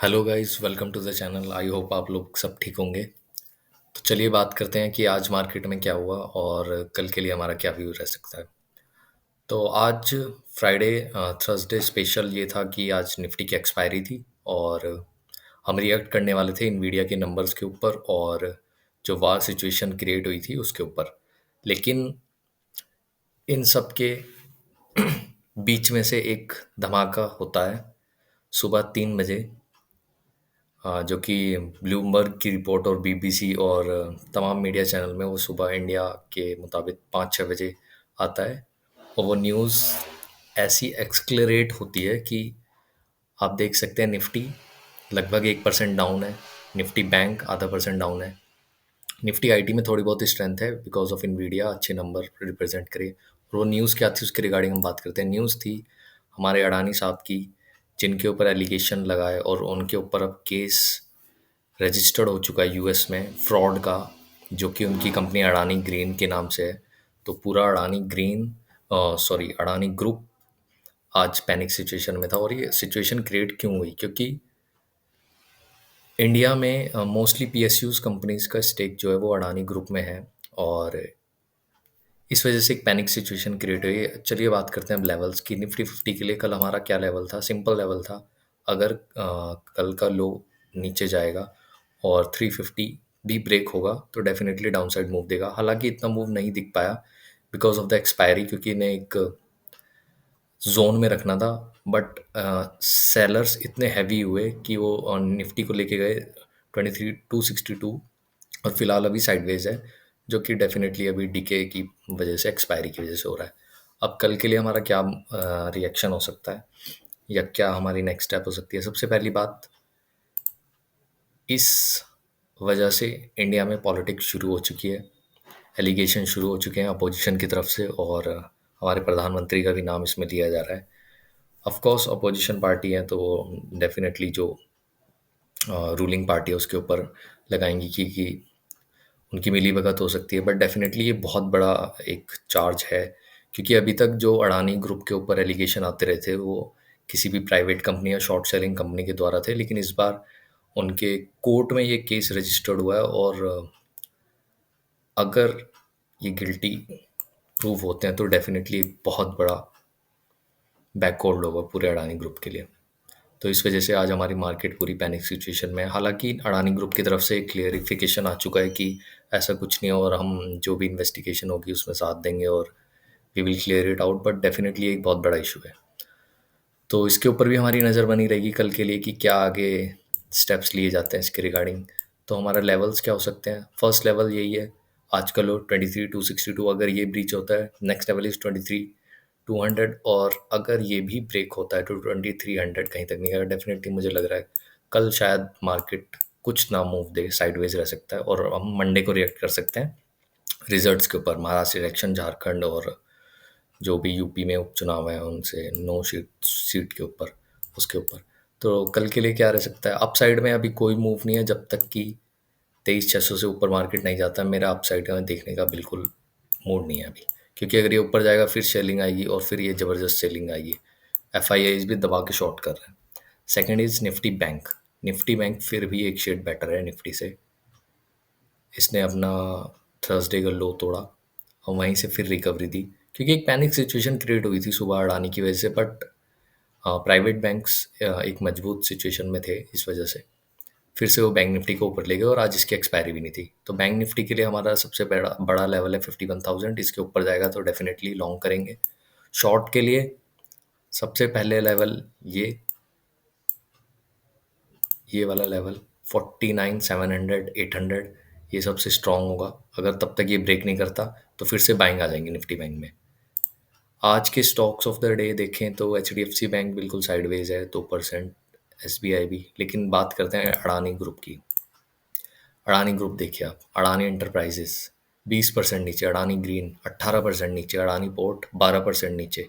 Hello guys, welcome to the channel. I hope आप लोग सब ठीक होंगे। तो चलिए बात करते हैं कि आज मार्केट में क्या हुआ और कल के लिए हमारा क्या व्यू रह सकता है। तो आज फ्राइडे, थर्सडे स्पेशल ये था कि आज निफ्टी की एक्सपायरी थी और हम रिएक्ट करने वाले थे इनवीडिया के नंबर्स के ऊपर और जो वार सिचुएशन क्रिएट हुई थी उसके ऊपर। लेकिन इन सब के बीच में से एक धमाका होता है सुबह 3 बजे, जो कि ब्लूमबर्ग की रिपोर्ट और बीबीसी और तमाम मीडिया चैनल में वो सुबह इंडिया के मुताबिक 5-6 बजे आता है। और वो न्यूज़ ऐसी एक्सक्लरेट होती है कि आप देख सकते हैं निफ्टी लगभग 1% डाउन है, निफ्टी बैंक ½ % डाउन है। निफ्टी आईटी में थोड़ी बहुत स्ट्रेंथ है बिकॉज ऑफ इनवीडिया अच्छे नंबर रिप्रेजेंट करे। और वो न्यूज़ क्या थी उसके रिगार्डिंग हम बात करते हैं। न्यूज़ थी हमारे अडानी साहब की, जिनके ऊपर एलिगेशन लगाए और उनके ऊपर अब केस रजिस्टर्ड हो चुका है यूएस में फ्रॉड का, जो कि उनकी कंपनी अडानी ग्रीन के नाम से है। तो पूरा Adani green, sorry, Adani group आज पैनिक सिचुएशन में था। और ये सिचुएशन क्रिएट क्यों हुई? क्योंकि इंडिया में मोस्टली पीएसयूज कंपनीज का स्टेक जो है वो अडानी ग्रुप में है और इस वजह से एक पैनिक सिचुएशन क्रिएट हुई है। चलिए बात करते हैं अब लेवल्स की। निफ्टी 50 के लिए कल हमारा क्या लेवल था? सिंपल लेवल था। अगर कल का लो नीचे जाएगा और 350 भी ब्रेक होगा तो डेफिनेटली डाउनसाइड मूव देगा। हालांकि इतना मूव नहीं दिख पाया बिकॉज ऑफ द एक्सपायरी, क्योंकि इन्हें एक जोन में रखना था। बट सेलर्स इतने हैवी हुए कि वो निफ्टी को लेके गए 23,262 और फिलहाल अभी साइडवेज है, जो कि डेफिनेटली अभी डीके की वजह से, एक्सपायरी की वजह से हो रहा है। अब कल के लिए हमारा क्या रिएक्शन हो सकता है या क्या हमारी नेक्स्ट स्टेप हो सकती है? सबसे पहली बात, इस वजह से इंडिया में पॉलिटिक्स शुरू हो चुकी है, एलिगेशन शुरू हो चुके हैं अपोजिशन की तरफ से और हमारे प्रधानमंत्री का भी नाम इसमें लिया जा रहा है। ऑफ कोर्स अपोजिशन पार्टी है तो डेफिनेटली जो रूलिंग पार्टी है उसके ऊपर लगाएंगी कि उनकी मिलीभगत हो सकती है। बट डेफिनेटली ये बहुत बड़ा एक चार्ज है, क्योंकि अभी तक जो अडानी ग्रुप के ऊपर एलिगेशन आते रहे थे वो किसी भी प्राइवेट कंपनी या शॉर्ट सेलिंग कंपनी के द्वारा थे। लेकिन इस बार उनके कोर्ट में ये केस रजिस्टर्ड हुआ है और अगर ये गिल्टी प्रूव होते हैं तो डेफिनेटली एक बहुत बड़ा बैकवर्ड होगा पूरे अडानी ग्रुप के लिए। तो इस वजह से आज हमारी मार्केट पूरी पैनिक सिचुएशन में है। हालांकि अडानी ग्रुप की तरफ से क्लियरिफिकेशन आ चुका है कि ऐसा कुछ नहीं है और हम जो भी इन्वेस्टिगेशन होगी उसमें साथ देंगे और we will clear it out. But definitely एक बहुत बड़ा इशू है, तो इसके ऊपर भी हमारी नज़र बनी रहेगी कल के लिए कि क्या आगे स्टेप्स लिए जाते हैं इसके रिगार्डिंग। तो हमारा लेवल्स क्या हो सकते हैं? फर्स्ट लेवल यही है आज का लो 23,262। अगर ये ब्रीच होता है, नेक्स्ट लेवल इज़ 23,200। और अगर ये भी ब्रेक होता है तो 2300 कहीं तक नहीं गया। डेफिनेटली मुझे लग रहा है कल शायद मार्केट कुछ ना मूव दे, साइडवेज रह सकता है और हम मंडे को रिएक्ट कर सकते हैं रिजल्ट्स के ऊपर, महाराष्ट्र इलेक्शन, झारखंड और जो भी यूपी में उपचुनाव है उनसे नो सीट सीट के ऊपर, उसके ऊपर। तो कल के लिए क्या रह सकता है? अपसाइड में अभी कोई मूव नहीं है जब तक कि 23,600 से ऊपर मार्केट नहीं जाता। मेरा अपसाइड में देखने का बिल्कुल मूड नहीं है अभी, क्योंकि अगर ये ऊपर जाएगा फिर सेलिंग आएगी और फिर ये ज़बरदस्त सेलिंग आएगी। एफ आई आईज भी दबा के शॉर्ट कर रहे हैं। Second is Nifty bank. Nifty bank फिर भी एक शेड बेटर है निफ्टी से। इसने अपना थर्सडे का लो तोड़ा और वहीं से फिर रिकवरी दी, क्योंकि एक पैनिक सिचुएशन क्रिएट हुई थी सुबह अडानी की वजह से। बट प्राइवेट बैंक्स एक मजबूत सिचुएशन में थे, इस वजह से फिर से वो बैंक निफ्टी को ऊपर ले गए और आज इसकी एक्सपायरी भी नहीं थी। तो बैंक निफ्टी के लिए हमारा सबसे बड़ा बड़ा लेवल है 51,000। इसके ऊपर जाएगा तो डेफिनेटली लॉन्ग करेंगे। शॉर्ट के लिए सबसे पहले लेवल ये वाला लेवल 49,700 800, ये सबसे स्ट्रांग होगा। अगर तब तक ये ब्रेक नहीं करता तो फिर से बाइंग आ जाएंगे निफ्टी बैंक में। आज के स्टॉक्स ऑफ द डे देखें तो H D F C bank बिल्कुल साइडवेज है 2%, एस बी आई भी। लेकिन बात करते हैं अडानी ग्रुप की। अडानी ग्रुप देखिए आप, अडानी एंटरप्राइजेस 20% नीचे, अडानी ग्रीन 18% नीचे, अडानी पोर्ट 12% नीचे।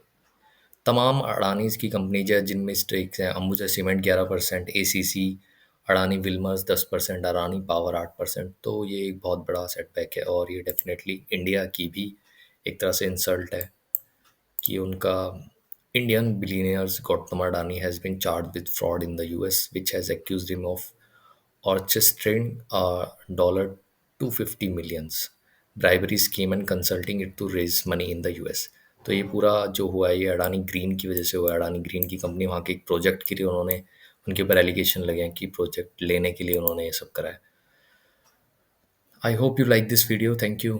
तमाम अडानीज़ की कंपनीज है जिनमें स्टेक्स हैं। Ambuja cement 11%, ACC, Adani Wilmars 10%, Adani power 8%। तो ये एक बहुत बड़ा सेटबैक है और ये डेफिनेटली इंडिया की भी एक तरह से इंसल्ट है कि उनका Indian billionaire Gautam Adani has been charged with fraud in the US, which has accused him of orchestrating a $250 millions bribery scheme and consulting it to raise money in the US. तो ये पूरा जो हुआ है ये Adani green की वजह से हुआ है। अडानी ग्रीन की कंपनी वहाँ के एक प्रोजेक्ट के लिए उन्होंने उनके ऊपर एलिगेशन लगे हैं कि प्रोजेक्ट लेने के लिए उन्होंने ये सब करा है। I hope you like this video. Thank you.